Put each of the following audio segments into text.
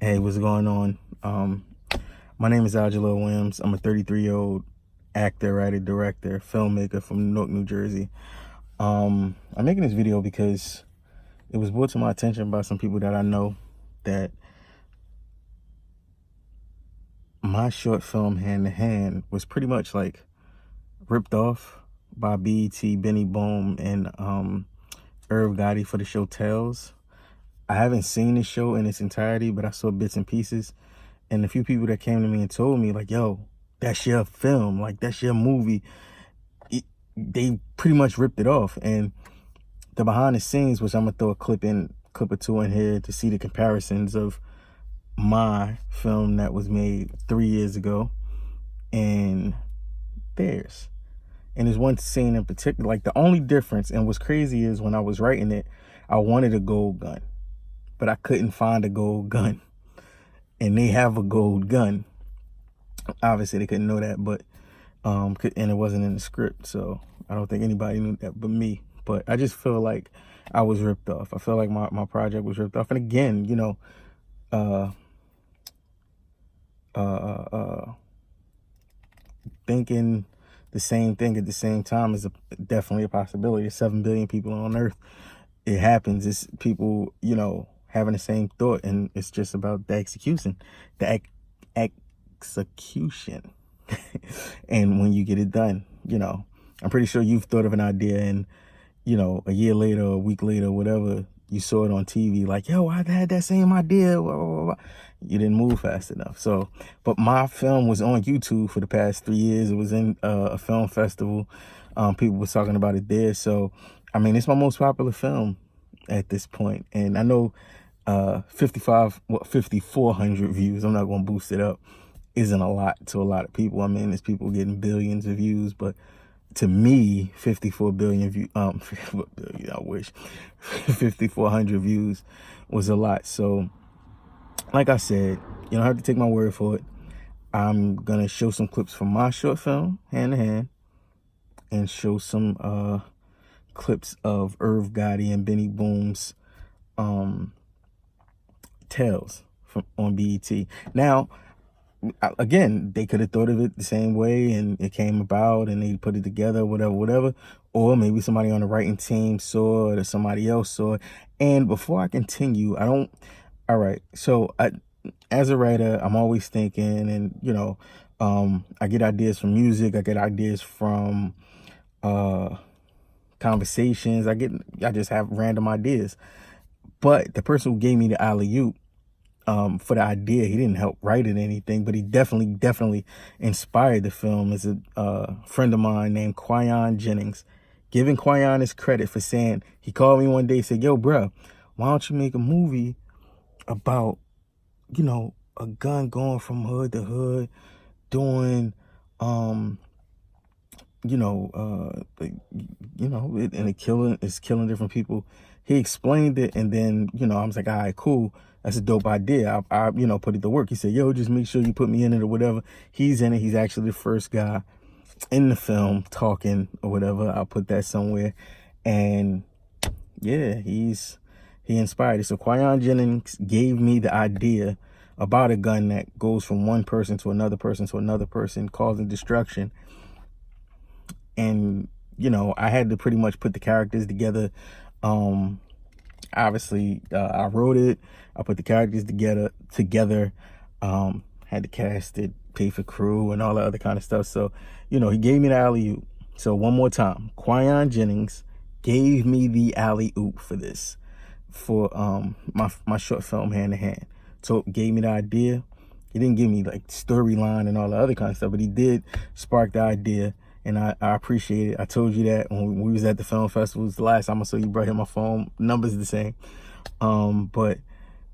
Hey, what's going on? My name is Angelo Williams. I'm a 33-year-old actor, writer, director, filmmaker from Newark, New Jersey. I'm making this video because it was brought to my attention by some people that I know that my short film Hand to Hand was pretty much like ripped off by BET, Benny Boom, and Irv Gotti for the show Tales. I haven't seen the show in its entirety, but I saw bits and pieces. And a few people that came to me and told me, like, yo, that's your film, like, that's your movie. They pretty much ripped it off. And the behind the scenes, which I'm gonna throw a clip or two in here to see the comparisons of my film that was made 3 years ago and theirs. And there's one scene in particular, like the only difference, and what's crazy is when I was writing it, I wanted a gold gun, but I couldn't find a gold gun. And they have a gold gun. Obviously they couldn't know that, but and it wasn't in the script, so I don't think anybody knew that but me. But I just feel like I was ripped off. I feel like my project was ripped off. And again, you know, thinking the same thing at the same time is definitely a possibility. There's 7 billion people on Earth. It happens. It's people, you know, having the same thought, and it's just about the execution. The execution. And when you get it done, you know, I'm pretty sure you've thought of an idea and, you know, a year later, a week later, whatever, you saw it on TV, like, yo, I had that same idea. Blah, blah, blah. You didn't move fast enough. So, but my film was on YouTube for the past 3 years. It was in a film festival. People were talking about it there. So, I mean, it's my most popular film at this point. And I know 5,400 views, I'm not going to boost it up, isn't a lot to a lot of people. I mean, there's people getting billions of views, but to me, 54 billion views, I wish 5,400 views was a lot. So like I said, you don't have to take my word for it. I'm going to show some clips from my short film, Hand to Hand, and show some clips of Irv Gotti and Benny Boom's Tales on BET. Now, again, they could have thought of it the same way and it came about and they put it together, whatever. Or maybe somebody on the writing team saw it or somebody else saw it. And before I continue, all right, so as a writer, I'm always thinking, and, you know, I get ideas from music. I get ideas from conversations. I just have random ideas. But the person who gave me the alley-oop for the idea, he didn't help write it or anything, but he definitely inspired the film, is a friend of mine named Quayon Jennings. Giving Quayon his credit for saying, he called me one day and said, yo, bro, why don't you make a movie about, you know, a gun going from hood to hood, doing, and it's killing different people. He explained it, and then, you know, I was like, all right, cool. That's a dope idea. I you know, put it to work. He said, yo, just make sure you put me in it or whatever. He's in it. He's actually the first guy in the film talking or whatever. I'll put that somewhere. And yeah, he inspired it. So Quayon Jennings gave me the idea about a gun that goes from one person to another person to another person, causing destruction. And, you know, I had to pretty much put the characters together. Obviously, I wrote it. I put the characters together. Had to cast it, pay for crew, and all that other kind of stuff. So, you know, he gave me the alley-oop. So one more time, Quayon Jennings gave me the alley-oop for this, for my short film Hand to Hand. So gave me the idea. He didn't give me like storyline and all the other kind of stuff, but he did spark the idea. And I appreciate it. I told you that when we was at the film festivals the last time I saw you, brought him my phone. Numbers the same. But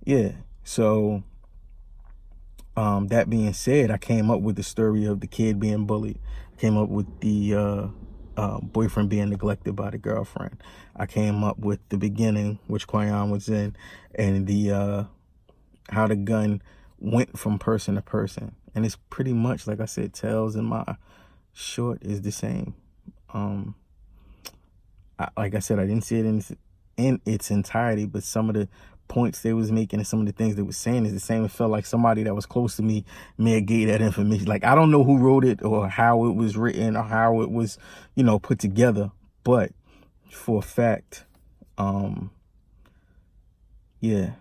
yeah, so that being said, I came up with the story of the kid being bullied. I came up with the boyfriend being neglected by the girlfriend. I came up with the beginning, which Quayon was in, and the how the gun went from person to person. And it's pretty much, like I said, Tales in my short is the same. Like I said, I didn't see it in its entirety, but some of the points they was making and some of the things they was saying is the same. It felt like somebody that was close to me may have gave that information. Like, I don't know who wrote it or how it was written or how it was, you know, put together, but for a fact, yeah,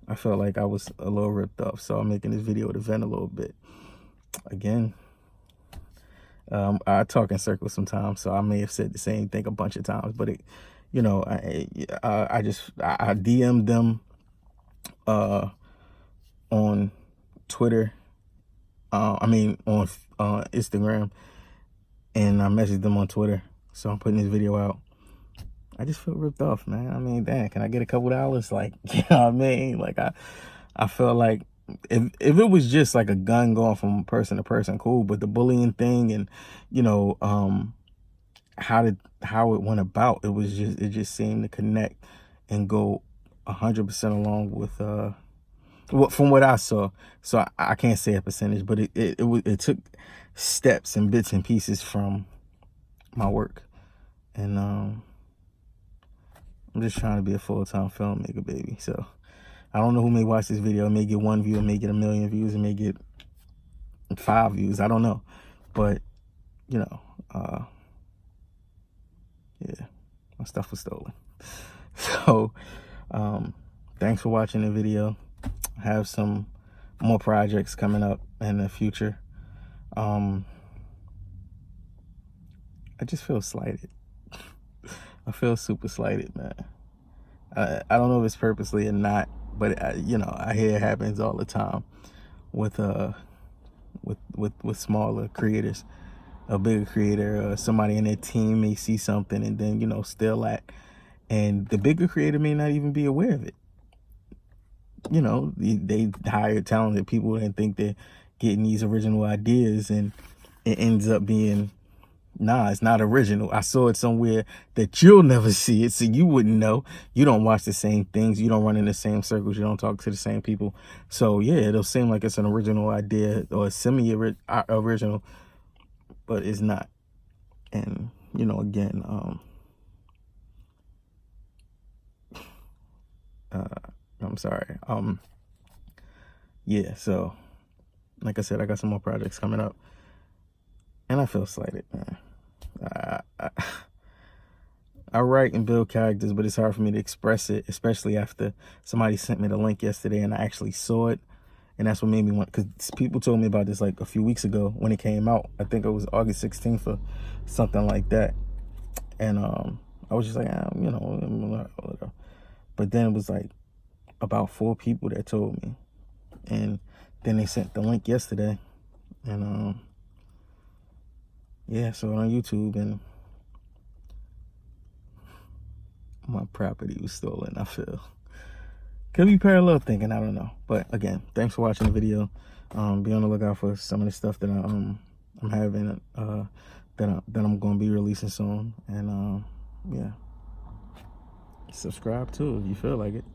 I felt like I was a little ripped off. So I'm making this video to vent a little bit. Again, I talk in circles sometimes, so I may have said the same thing a bunch of times, but it, you know, I DM'd them on Twitter, on Instagram, and I messaged them on Twitter. So I'm putting this video out. I just feel ripped off, man. I mean, damn, can I get a couple dollars? Like, you know what I mean? Like, I felt like if it was just like a gun going from person to person, cool. But the bullying thing and, you know, how it went about, it just seemed to connect and go 100% along with from what I saw. So I can't say a percentage, but it took steps and bits and pieces from my work. And I'm just trying to be a full-time filmmaker, baby. So I don't know who may watch this video. It may get 1 view, it may get 1 million views, it may get 5 views. I don't know. But, you know, yeah, my stuff was stolen. So thanks for watching the video. I have some more projects coming up in the future. I just feel slighted. I feel super slighted, man. I don't know if it's purposely or not, but you know, I hear it happens all the time with smaller creators. A bigger creator, somebody in their team may see something and then, you know, steal that, and the bigger creator may not even be aware of it. You know, they hire talented people and think they're getting these original ideas, and it ends up being, nah, it's not original. I saw it somewhere that you'll never see it, so you wouldn't know. You don't watch the same things. You don't run in the same circles. You don't talk to the same people. So yeah, it'll seem like it's an original idea or semi-original, but it's not. And, you know, again, I'm sorry. Yeah, so like I said, I got some more projects coming up, and I feel slighted, man. I write and build characters, but it's hard for me to express it, especially after somebody sent me the link yesterday and I actually saw it. And that's what made me want, because people told me about this like a few weeks ago when it came out. I think it was August 16th or something like that. And I was just like, you know, whatever. But then it was like about 4 people that told me. And then they sent the link yesterday. And yeah, so on YouTube, and my property was stolen, I feel. Could be parallel thinking, I don't know. But again, thanks for watching the video. Be on the lookout for some of the stuff that I'm having that I'm gonna be releasing soon. And yeah, subscribe too if you feel like it.